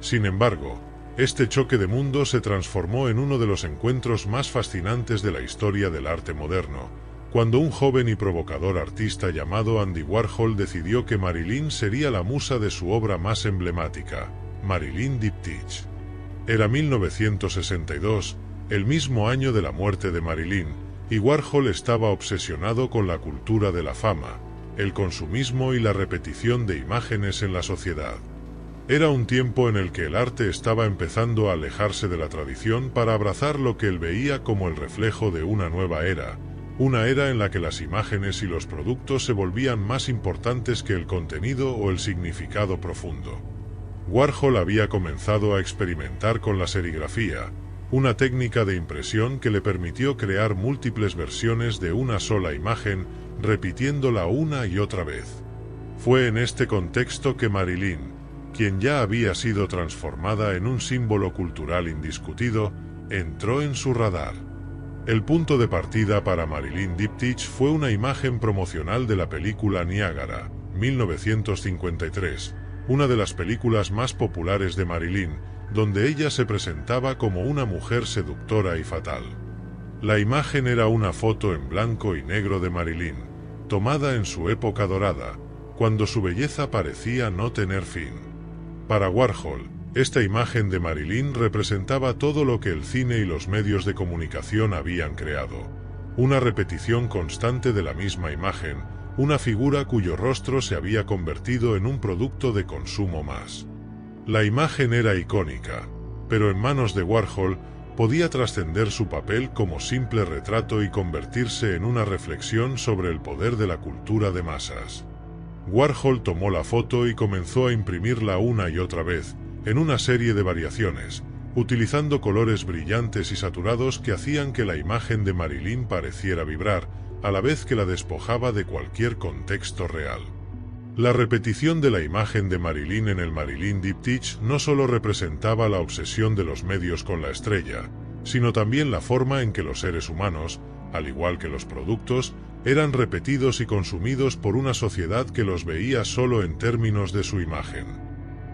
Sin embargo, este choque de mundos se transformó en uno de los encuentros más fascinantes de la historia del arte moderno, cuando un joven y provocador artista llamado Andy Warhol decidió que Marilyn sería la musa de su obra más emblemática, Marilyn Diptyque. Era 1962, el mismo año de la muerte de Marilyn, y Warhol estaba obsesionado con la cultura de la fama, el consumismo y la repetición de imágenes en la sociedad. Era un tiempo en el que el arte estaba empezando a alejarse de la tradición para abrazar lo que él veía como el reflejo de una nueva era, una era en la que las imágenes y los productos se volvían más importantes que el contenido o el significado profundo. Warhol había comenzado a experimentar con la serigrafía, una técnica de impresión que le permitió crear múltiples versiones de una sola imagen, repitiéndola una y otra vez. Fue en este contexto que Marilyn, quien ya había sido transformada en un símbolo cultural indiscutido, entró en su radar. El punto de partida para Marilyn Diptyque fue una imagen promocional de la película Niágara, 1953, una de las películas más populares de Marilyn, donde ella se presentaba como una mujer seductora y fatal. La imagen era una foto en blanco y negro de Marilyn, tomada en su época dorada, cuando su belleza parecía no tener fin. Para Warhol, esta imagen de Marilyn representaba todo lo que el cine y los medios de comunicación habían creado, una repetición constante de la misma imagen, una figura cuyo rostro se había convertido en un producto de consumo más. La imagen era icónica, pero en manos de Warhol podía trascender su papel como simple retrato y convertirse en una reflexión sobre el poder de la cultura de masas. Warhol tomó la foto y comenzó a imprimirla una y otra vez, en una serie de variaciones, utilizando colores brillantes y saturados que hacían que la imagen de Marilyn pareciera vibrar, a la vez que la despojaba de cualquier contexto real. La repetición de la imagen de Marilyn en el Marilyn Diptyque no solo representaba la obsesión de los medios con la estrella, sino también la forma en que los seres humanos, al igual que los productos, eran repetidos y consumidos por una sociedad que los veía solo en términos de su imagen.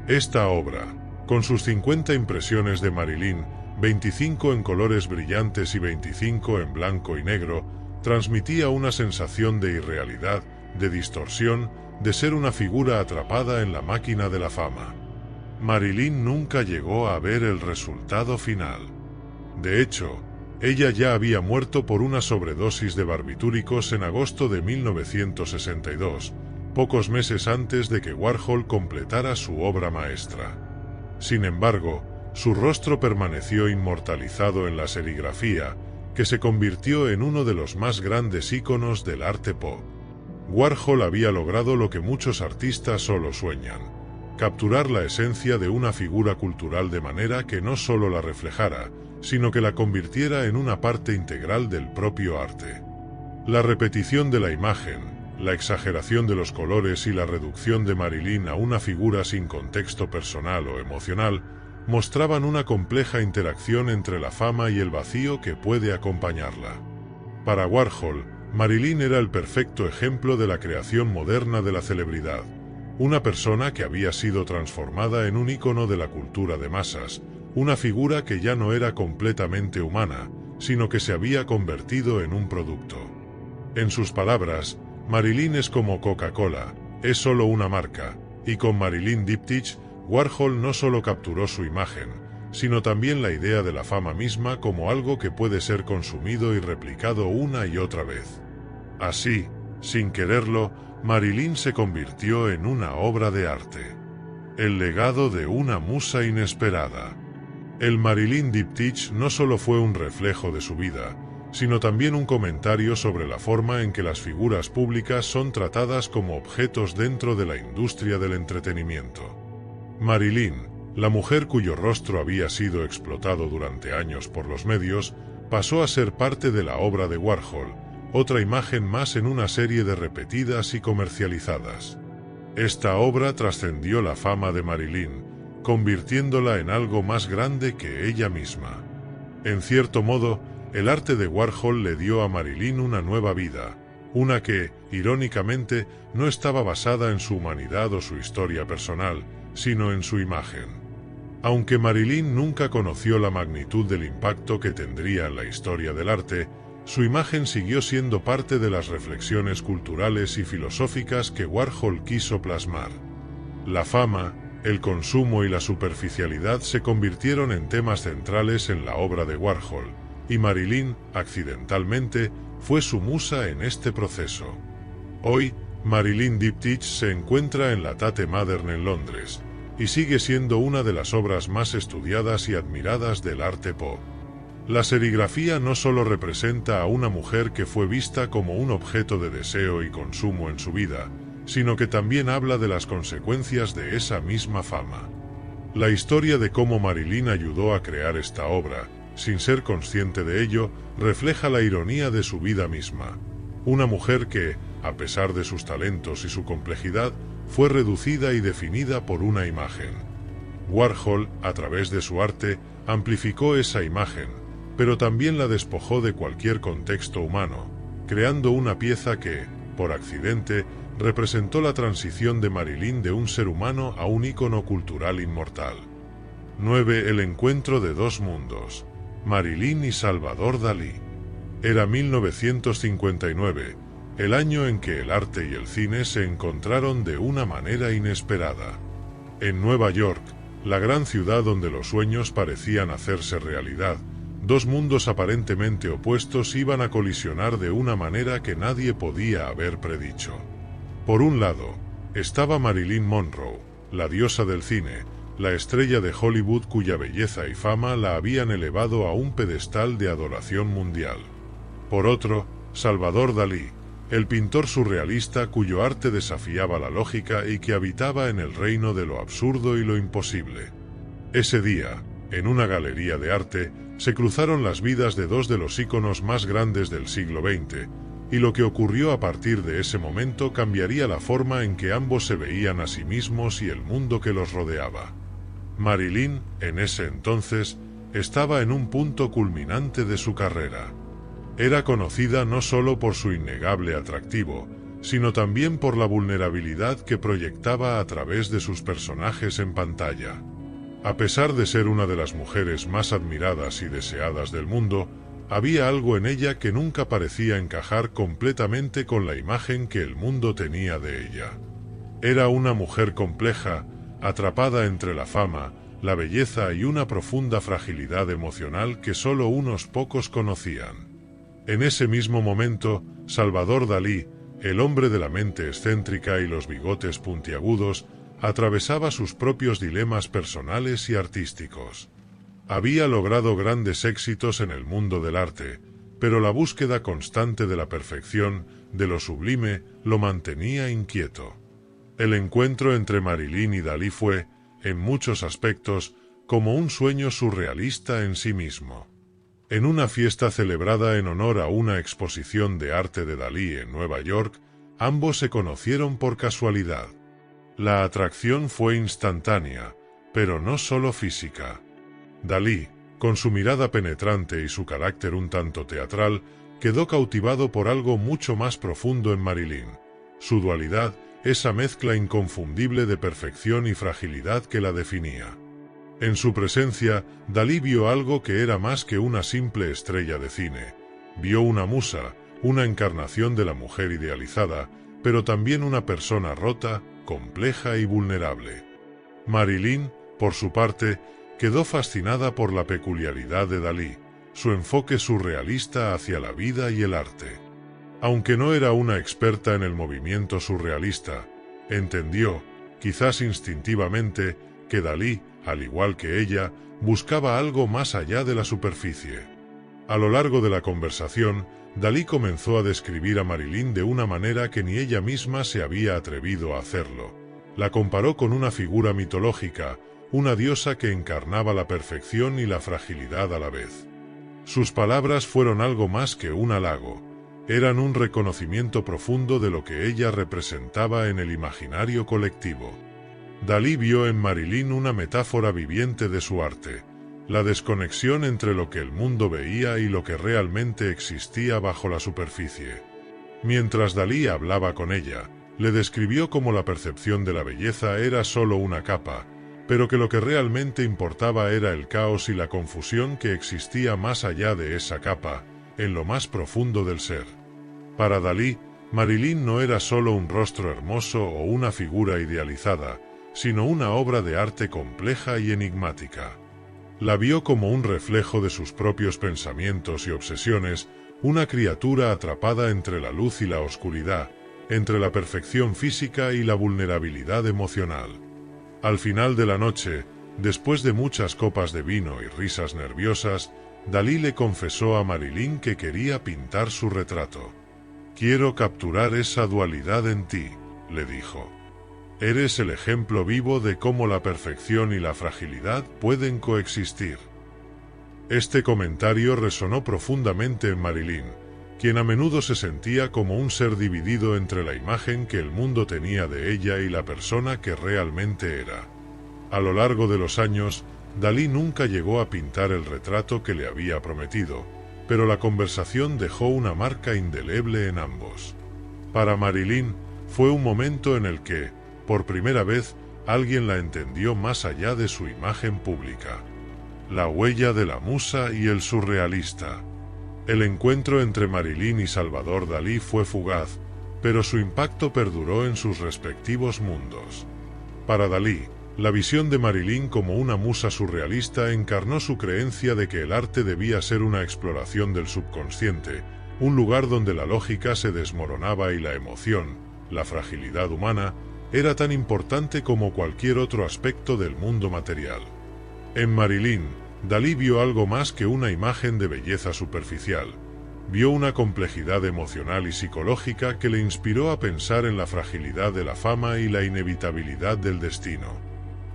Esta obra, con sus 50 impresiones de Marilyn, 25 en colores brillantes y 25 en blanco y negro, transmitía una sensación de irrealidad, de distorsión, de ser una figura atrapada en la máquina de la fama. Marilyn nunca llegó a ver el resultado final. De hecho, ella ya había muerto por una sobredosis de barbitúricos en agosto de 1962, pocos meses antes de que Warhol completara su obra maestra. Sin embargo, su rostro permaneció inmortalizado en la serigrafía, que se convirtió en uno de los más grandes íconos del arte pop. Warhol había logrado lo que muchos artistas solo sueñan: capturar la esencia de una figura cultural de manera que no solo la reflejara, sino que la convirtiera en una parte integral del propio arte. La repetición de la imagen, la exageración de los colores y la reducción de Marilyn a una figura sin contexto personal o emocional mostraban una compleja interacción entre la fama y el vacío que puede acompañarla. Para Warhol, Marilyn era el perfecto ejemplo de la creación moderna de la celebridad, una persona que había sido transformada en un ícono de la cultura de masas, una figura que ya no era completamente humana, sino que se había convertido en un producto. En sus palabras, Marilyn es como Coca-Cola, es solo una marca, y con Marilyn Diptyque, Warhol no solo capturó su imagen, sino también la idea de la fama misma como algo que puede ser consumido y replicado una y otra vez. Así, sin quererlo, Marilyn se convirtió en una obra de arte. El legado de una musa inesperada. El Marilyn Diptyque no solo fue un reflejo de su vida, sino también un comentario sobre la forma en que las figuras públicas son tratadas como objetos dentro de la industria del entretenimiento. Marilyn, la mujer cuyo rostro había sido explotado durante años por los medios, pasó a ser parte de la obra de Warhol, otra imagen más en una serie de repetidas y comercializadas. Esta obra trascendió la fama de Marilyn, convirtiéndola en algo más grande que ella misma. En cierto modo, el arte de Warhol le dio a Marilyn una nueva vida, una que, irónicamente, no estaba basada en su humanidad o su historia personal, sino en su imagen. Aunque Marilyn nunca conoció la magnitud del impacto que tendría en la historia del arte, su imagen siguió siendo parte de las reflexiones culturales y filosóficas que Warhol quiso plasmar. La fama, el consumo y la superficialidad se convirtieron en temas centrales en la obra de Warhol, y Marilyn, accidentalmente, fue su musa en este proceso. Hoy, Marilyn Diptych se encuentra en la Tate Modern en Londres, y sigue siendo una de las obras más estudiadas y admiradas del arte pop. La serigrafía no solo representa a una mujer que fue vista como un objeto de deseo y consumo en su vida, sino que también habla de las consecuencias de esa misma fama. La historia de cómo Marilyn ayudó a crear esta obra, sin ser consciente de ello, refleja la ironía de su vida misma. Una mujer que, a pesar de sus talentos y su complejidad, fue reducida y definida por una imagen. Warhol, a través de su arte, amplificó esa imagen, pero también la despojó de cualquier contexto humano, creando una pieza que, por accidente, representó la transición de Marilyn de un ser humano a un ícono cultural inmortal. 9. El encuentro de dos mundos. Marilyn y Salvador Dalí. Era 1959, el año en que el arte y el cine se encontraron de una manera inesperada. En Nueva York, la gran ciudad donde los sueños parecían hacerse realidad, dos mundos aparentemente opuestos iban a colisionar de una manera que nadie podía haber predicho. Por un lado, estaba Marilyn Monroe, la diosa del cine, la estrella de Hollywood cuya belleza y fama la habían elevado a un pedestal de adoración mundial. Por otro, Salvador Dalí, el pintor surrealista cuyo arte desafiaba la lógica y que habitaba en el reino de lo absurdo y lo imposible. Ese día, en una galería de arte, se cruzaron las vidas de dos de los íconos más grandes del siglo XX, y lo que ocurrió a partir de ese momento cambiaría la forma en que ambos se veían a sí mismos y el mundo que los rodeaba. Marilyn, en ese entonces, estaba en un punto culminante de su carrera. Era conocida no solo por su innegable atractivo, sino también por la vulnerabilidad que proyectaba a través de sus personajes en pantalla. A pesar de ser una de las mujeres más admiradas y deseadas del mundo, había algo en ella que nunca parecía encajar completamente con la imagen que el mundo tenía de ella. Era una mujer compleja, atrapada entre la fama, la belleza y una profunda fragilidad emocional que solo unos pocos conocían. En ese mismo momento, Salvador Dalí, el hombre de la mente excéntrica y los bigotes puntiagudos, atravesaba sus propios dilemas personales y artísticos. Había logrado grandes éxitos en el mundo del arte, pero la búsqueda constante de la perfección, de lo sublime, lo mantenía inquieto. El encuentro entre Marilyn y Dalí fue, en muchos aspectos, como un sueño surrealista en sí mismo. En una fiesta celebrada en honor a una exposición de arte de Dalí en Nueva York, ambos se conocieron por casualidad. La atracción fue instantánea, pero no solo física. Dalí, con su mirada penetrante y su carácter un tanto teatral, quedó cautivado por algo mucho más profundo en Marilyn: su dualidad, esa mezcla inconfundible de perfección y fragilidad que la definía. En su presencia, Dalí vio algo que era más que una simple estrella de cine. Vio una musa, una encarnación de la mujer idealizada, pero también una persona rota, compleja y vulnerable. Marilyn, por su parte, quedó fascinada por la peculiaridad de Dalí, su enfoque surrealista hacia la vida y el arte. Aunque no era una experta en el movimiento surrealista, entendió, quizás instintivamente, que Dalí, al igual que ella, buscaba algo más allá de la superficie. A lo largo de la conversación, Dalí comenzó a describir a Marilyn de una manera que ni ella misma se había atrevido a hacerlo. La comparó con una figura mitológica, una diosa que encarnaba la perfección y la fragilidad a la vez. Sus palabras fueron algo más que un halago. Eran un reconocimiento profundo de lo que ella representaba en el imaginario colectivo. Dalí vio en Marilyn una metáfora viviente de su arte, la desconexión entre lo que el mundo veía y lo que realmente existía bajo la superficie. Mientras Dalí hablaba con ella, le describió cómo la percepción de la belleza era solo una capa, pero que lo que realmente importaba era el caos y la confusión que existía más allá de esa capa, en lo más profundo del ser. Para Dalí, Marilyn no era solo un rostro hermoso o una figura idealizada, sino una obra de arte compleja y enigmática. La vio como un reflejo de sus propios pensamientos y obsesiones, una criatura atrapada entre la luz y la oscuridad, entre la perfección física y la vulnerabilidad emocional. Al final de la noche, después de muchas copas de vino y risas nerviosas, Dalí le confesó a Marilyn que quería pintar su retrato. «Quiero capturar esa dualidad en ti», le dijo. «Eres el ejemplo vivo de cómo la perfección y la fragilidad pueden coexistir». Este comentario resonó profundamente en Marilyn, quien a menudo se sentía como un ser dividido entre la imagen que el mundo tenía de ella y la persona que realmente era. A lo largo de los años, Dalí nunca llegó a pintar el retrato que le había prometido, pero la conversación dejó una marca indeleble en ambos. Para Marilyn, fue un momento en el que, por primera vez, alguien la entendió más allá de su imagen pública. La huella de la musa y el surrealista. El encuentro entre Marilyn y Salvador Dalí fue fugaz, pero su impacto perduró en sus respectivos mundos. Para Dalí, la visión de Marilyn como una musa surrealista encarnó su creencia de que el arte debía ser una exploración del subconsciente, un lugar donde la lógica se desmoronaba y la emoción, la fragilidad humana, era tan importante como cualquier otro aspecto del mundo material. En Marilyn, Dalí vio algo más que una imagen de belleza superficial. Vio una complejidad emocional y psicológica que le inspiró a pensar en la fragilidad de la fama y la inevitabilidad del destino.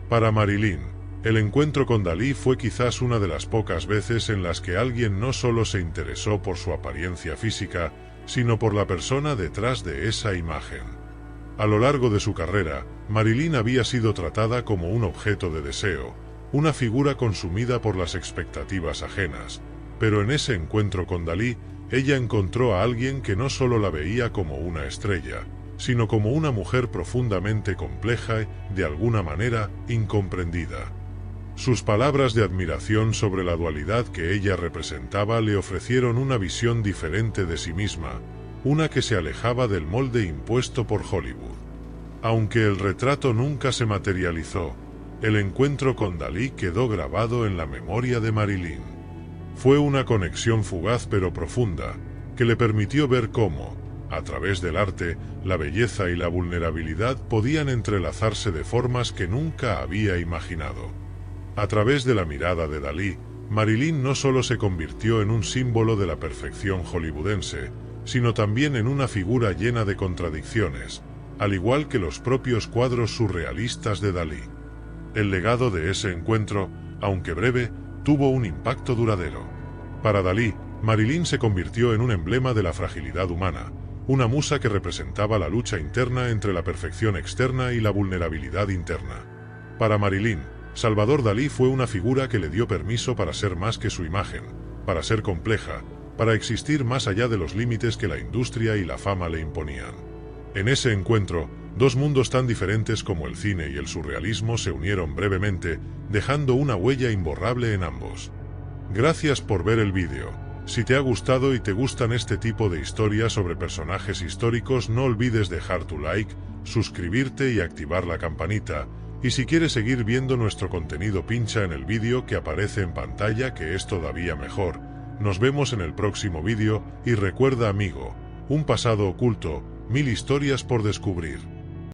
Para Marilyn, el encuentro con Dalí fue quizás una de las pocas veces en las que alguien no solo se interesó por su apariencia física, sino por la persona detrás de esa imagen. A lo largo de su carrera, Marilyn había sido tratada como un objeto de deseo, una figura consumida por las expectativas ajenas, pero en ese encuentro con Dalí, ella encontró a alguien que no solo la veía como una estrella, sino como una mujer profundamente compleja y, de alguna manera, incomprendida. Sus palabras de admiración sobre la dualidad que ella representaba le ofrecieron una visión diferente de sí misma, una que se alejaba del molde impuesto por Hollywood. Aunque el retrato nunca se materializó, el encuentro con Dalí quedó grabado en la memoria de Marilyn. Fue una conexión fugaz pero profunda, que le permitió ver cómo, a través del arte, la belleza y la vulnerabilidad podían entrelazarse de formas que nunca había imaginado. A través de la mirada de Dalí, Marilyn no solo se convirtió en un símbolo de la perfección hollywoodense, sino también en una figura llena de contradicciones, al igual que los propios cuadros surrealistas de Dalí. El legado de ese encuentro, aunque breve, tuvo un impacto duradero. Para Dalí, Marilyn se convirtió en un emblema de la fragilidad humana, una musa que representaba la lucha interna entre la perfección externa y la vulnerabilidad interna. Para Marilyn, Salvador Dalí fue una figura que le dio permiso para ser más que su imagen, para ser compleja, para existir más allá de los límites que la industria y la fama le imponían. En ese encuentro, dos mundos tan diferentes como el cine y el surrealismo se unieron brevemente, dejando una huella imborrable en ambos. Gracias por ver el vídeo. Si te ha gustado y te gustan este tipo de historias sobre personajes históricos, no olvides dejar tu like, suscribirte y activar la campanita. Y si quieres seguir viendo nuestro contenido, pincha en el vídeo que aparece en pantalla, que es todavía mejor. Nos vemos en el próximo vídeo y recuerda, amigo, un pasado oculto, 1000 historias por descubrir.